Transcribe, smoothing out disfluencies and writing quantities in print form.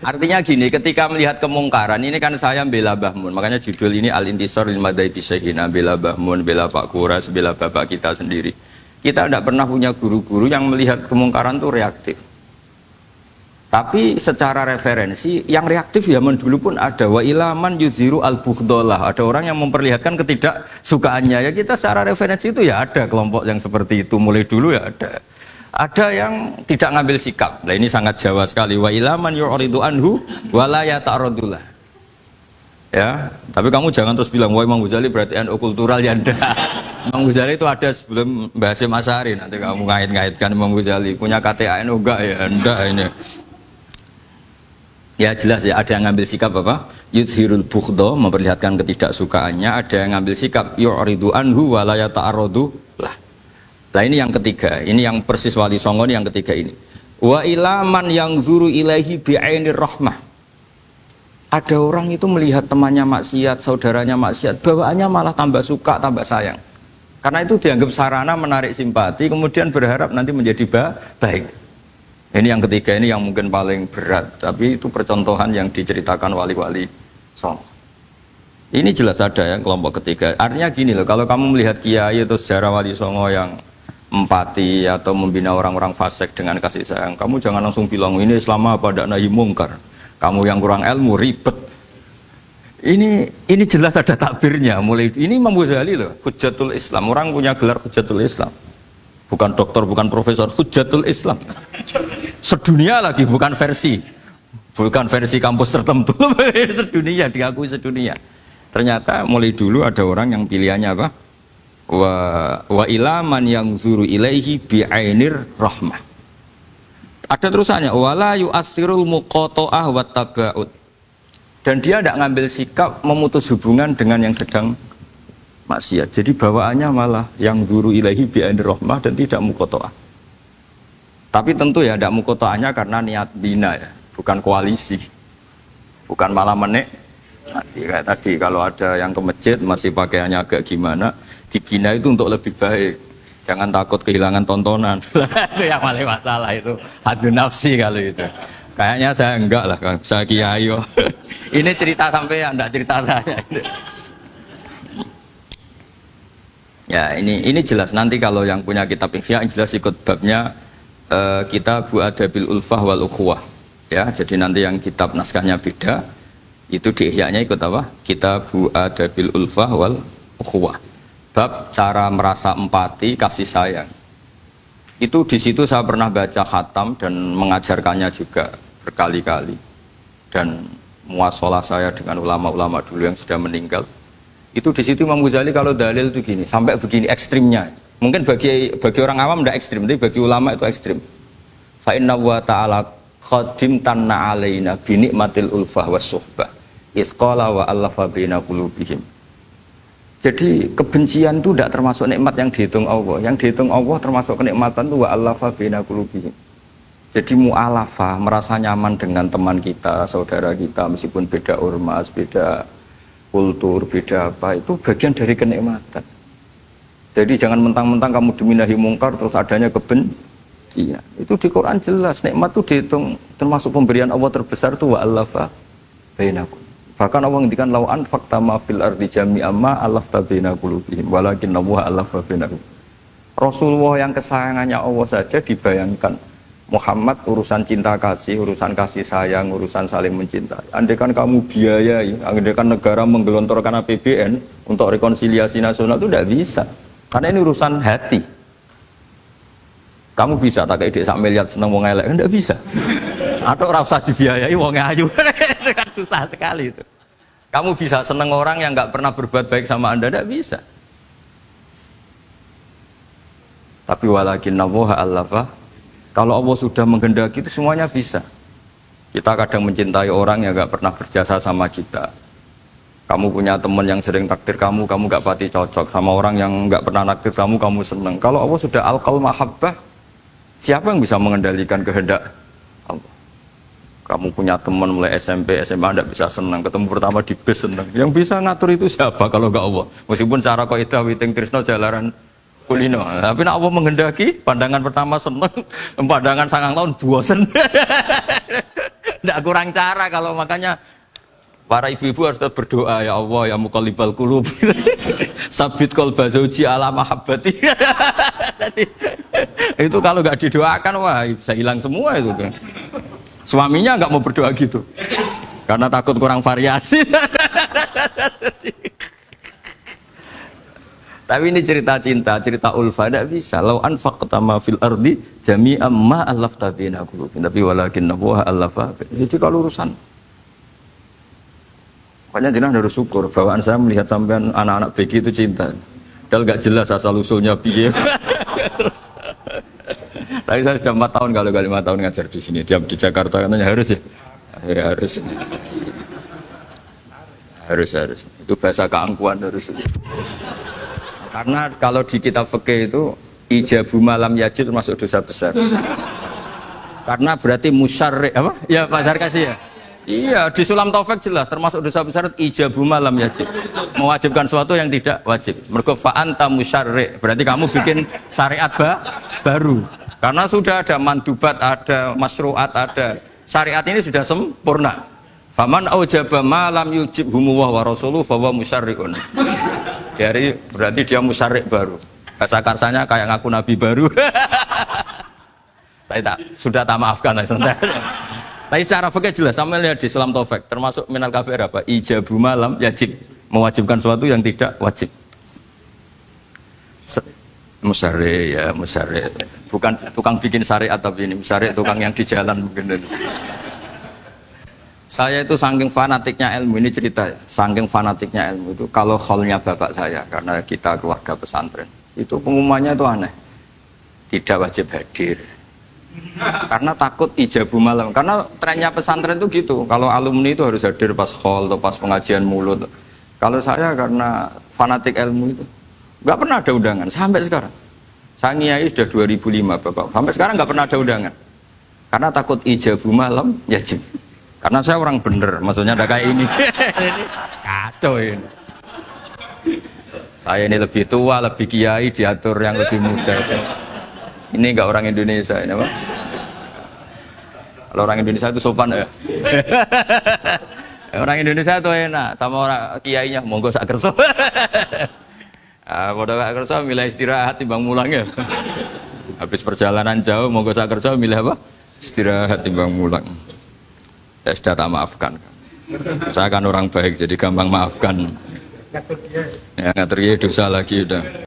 Artinya gini, ketika melihat kemungkaran, ini kan saya bela Mbah Mun, makanya judul ini Al-Intisar lil Madzhabi Syekhina, bela Mbah Mun, bela Pak Kuras, bela bapak kita sendiri. Kita tidak pernah punya guru-guru yang melihat kemungkaran itu reaktif. Tapi secara referensi, yang reaktif zaman dulu pun ada. Wa ilaman yuziru al-bughdollah. Ada orang yang memperlihatkan ketidaksukaannya. Ya kita secara referensi itu ya ada kelompok yang seperti itu. Mulai dulu ya ada. Ada yang tidak ngambil sikap. Nah ini sangat Jawa sekali. Wa ilaman yu'ridu anhu wa la yata'radullah. Ya, tapi kamu jangan terus bilang wah Imam Ghazali berarti NU kultural ya ndak. Imam Ghazali itu ada sebelum Mbah Hasyim Asy'ari. Nanti kamu ngait-ngaitkan Imam Ghazali punya KTA NU enggak ya? Enggak ini. Ya jelas ya, ada yang ngambil sikap apa? Yudhirul bughdha, memperlihatkan ketidaksukaannya. Ada yang ngambil sikap yu'ridu anhu wa la yata'radullah. Nah ini yang ketiga, ini yang persis Wali Songo ini yang ketiga ini. Wa ilaman yang zuru ilaihi bi'ainir rahmah. Ada orang itu melihat temannya maksiat, saudaranya maksiat, bawaannya malah tambah suka, tambah sayang. Karena itu dianggap sarana menarik simpati, kemudian berharap nanti menjadi baik. Ini yang ketiga, ini yang mungkin paling berat, tapi itu percontohan yang diceritakan wali-wali Songo. Ini jelas ada ya kelompok ketiga. Artinya gini loh, kalau kamu melihat kiai atau sejarah Wali Songo yang empati atau membina orang-orang fasik dengan kasih sayang, kamu jangan langsung bilang ini Islam apa tidak nahi mungkar. Kamu yang kurang ilmu ribet. Ini jelas ada takbirnya. Mulai ini Imam Ghazali loh, Hujjatul Islam. Orang punya gelar Hujjatul Islam. Bukan doktor, bukan profesor, Hujjatul Islam. Sedunia lagi, bukan versi kampus tertentu. Sedunia, diakui sedunia. Ternyata mulai dulu ada orang yang pilihannya apa? Wa ilaman yang zuru ilaihi bi'ainir rahmah. Ada terusannya wala yu'athirul muqata'ah wa taba'ud. Dan dia tidak ngambil sikap memutus hubungan dengan yang sedang maksiat. Jadi bawaannya malah yang zuru ilaihi bi'ainir rahmah dan tidak muqata'ah. Tapi tentu ya tidak muqata'ahnya karena niat bina ya, bukan koalisi. Bukan malah nanti kayak tadi kalau ada yang ke masjid masih pakaiannya agak gimana, dibina itu untuk lebih baik, jangan takut kehilangan tontonan. Itu yang paling masalah itu hadu nafsi kalau itu. Kayaknya saya enggak lah, saya kiai. Ini cerita sampai enggak cerita saya. Ya ini jelas nanti kalau yang punya kitab Ihya jelas ikut babnya Kitab Adabil Ulfah wal Ukhuwah. Ya jadi nanti yang kitab naskahnya beda. Itu di Ihya-nya ikut apa? Kitabu Adabil Ulfah wal Ukhuwah. Bab cara merasa empati, kasih sayang. Itu di situ saya pernah baca khatam dan mengajarkannya juga berkali-kali. Dan muasalah saya dengan ulama-ulama dulu yang sudah meninggal. Itu di situ Imam Ghazali kalau dalil itu gini, sampai begini ekstrimnya. Mungkin bagi orang awam tidak ekstrim, tapi bagi ulama itu ekstrim. Fa inna wa ta'ala qadim tanna alaina bi nikmatil ulfah was suhbah. Isqala wa allafa baina qulubihim. Jadi kebencian itu tidak termasuk nikmat yang dihitung Allah. Yang dihitung Allah termasuk kenikmatan itu wa allafa baina qulubihim. Jadi mu'alafa, merasa nyaman dengan teman kita, saudara kita meskipun beda ormas, beda kultur, beda apa, itu bagian dari kenikmatan. Jadi jangan mentang-mentang kamu diminahi mungkar terus adanya kebencian. Itu di Quran jelas, nikmat itu dihitung termasuk pemberian Allah terbesar itu wa allafa bainakum. Bahkan Allah ngendikan lau anfaqta ma fil ardi jami'an ma alafta baina qulubihim walakin Allah alafa bainahum. Rasulullah yang kesayangannya Allah saja dibayangkan Muhammad urusan cinta kasih, urusan kasih sayang, urusan saling mencintai. Andaikan kamu biayai, andaikan negara menggelontorkan APBN untuk rekonsiliasi nasional itu tidak bisa. Karena ini urusan hati. Kamu bisa tak kayak sak miliar seneng wong elek, enggak bisa. Atau ora usah dibiayai wong ayu. Itu kan susah sekali itu. Kamu bisa seneng orang yang nggak pernah berbuat baik sama Anda, enggak bisa. Tapi walakin nawaha allafa, kalau Allah sudah menghendaki itu semuanya bisa. Kita kadang mencintai orang yang nggak pernah berjasa sama kita. Kamu punya teman yang sering takdir kamu nggak pati cocok sama orang yang nggak pernah naktir kamu seneng. Kalau Allah sudah alqal mahabbah, siapa yang bisa mengendalikan kehendak Allah? Kamu punya teman mulai SMP, SMA tidak bisa senang, ketemu pertama di bis senang. Yang bisa ngatur itu siapa kalau nggak Allah? Meskipun cara kok itu witing trisno jalaran kulino, tapi nak Allah menghendaki, pandangan pertama senang, pandangan sangang tahun bosen. Tidak kurang cara kalau makanya para ibu-ibu harus tetap berdoa, ya Allah ya muqallibal qulub. Sabit qalba zauji ala mahabbati. Itu kalau nggak didoakan wah bisa hilang semua itu kan. Suaminya nggak mau berdoa gitu. Karena takut kurang variasi. Tapi ini cerita cinta, cerita ulfa tidak bisa. Lau anfaqta ma fil ardi jami'an ma allafta baina qulubihim. Tapi walakinna huwa allafa. Itu kalau urusan. Makanya jenengan harus syukur bawaan saya melihat sampean anak-anak BG itu cinta. Padahal nggak jelas asal usulnya piye. Terus. Tapi saya sudah 4 tahun kalau 5 tahun ngajar di sini. Diam di Jakarta katanya harus ya. Ya harus. Harus. Itu bahasa keangkuhan harus. Karena kalau di kitab fikih itu ijabu malam yajid termasuk dosa besar. Karena berarti musyarri apa? Ya Pak Sarkasi ya. Iya, di Sulam Taufik jelas termasuk dosa besar ijabu malam yajib. Mewajibkan sesuatu yang tidak wajib. Mergo fa anta musyarri. Berarti kamu bikin syariat baru. Karena sudah ada mandubat, ada masruat, ada syariat ini sudah sempurna. Faman aujaba malam yujib humuwah wa rasuluh fa huwa musyarriun. Jadi berarti dia musyarrik baru. Bahasa karsanya kayak ngaku nabi baru. Sudah tak maafkan lah santai. Tapi secara fikih jelas, sama lihat di Sulam Taufik, termasuk minal kabair apa? Ijabu malam yajib, mewajibkan sesuatu yang tidak wajib. Musyarri ya, musyarri. Bukan tukang bikin syariat tapi ini musyarri tukang yang di jalan mungkin. Saya itu saking fanatiknya ilmu, ini cerita ya, saking fanatiknya ilmu itu kalau kholnya bapak saya, karena kita keluarga pesantren, itu pengumumannya itu aneh, tidak wajib hadir. Karena takut ijabu malam, karena trennya pesantren itu gitu, kalau alumni itu harus hadir pas khol atau pas pengajian mulut. Kalau saya karena fanatik ilmu itu nggak pernah ada undangan sampai sekarang. Saya ngiyai sudah 2005 bapak, sampai sekarang nggak pernah ada undangan karena takut ijabu malam yajib. Karena saya orang bener, maksudnya ada kayak ini. Ini kacau ini. Saya ini lebih tua, lebih kiai, diatur yang lebih muda. Ini enggak orang Indonesia ini, Pak. Kalau orang Indonesia itu sopan ya. Orang Indonesia itu enak, sama orang kiainya monggo sak kerso. Bodoh sak kerso milih istirahat timbang mulang ya. Habis perjalanan jauh monggo sak kerso milih apa? Istirahat timbang mulang. Ya sudah tak maafkan. Saya kan orang baik jadi gampang maafkan. Ya ngatur dosa lagi udah.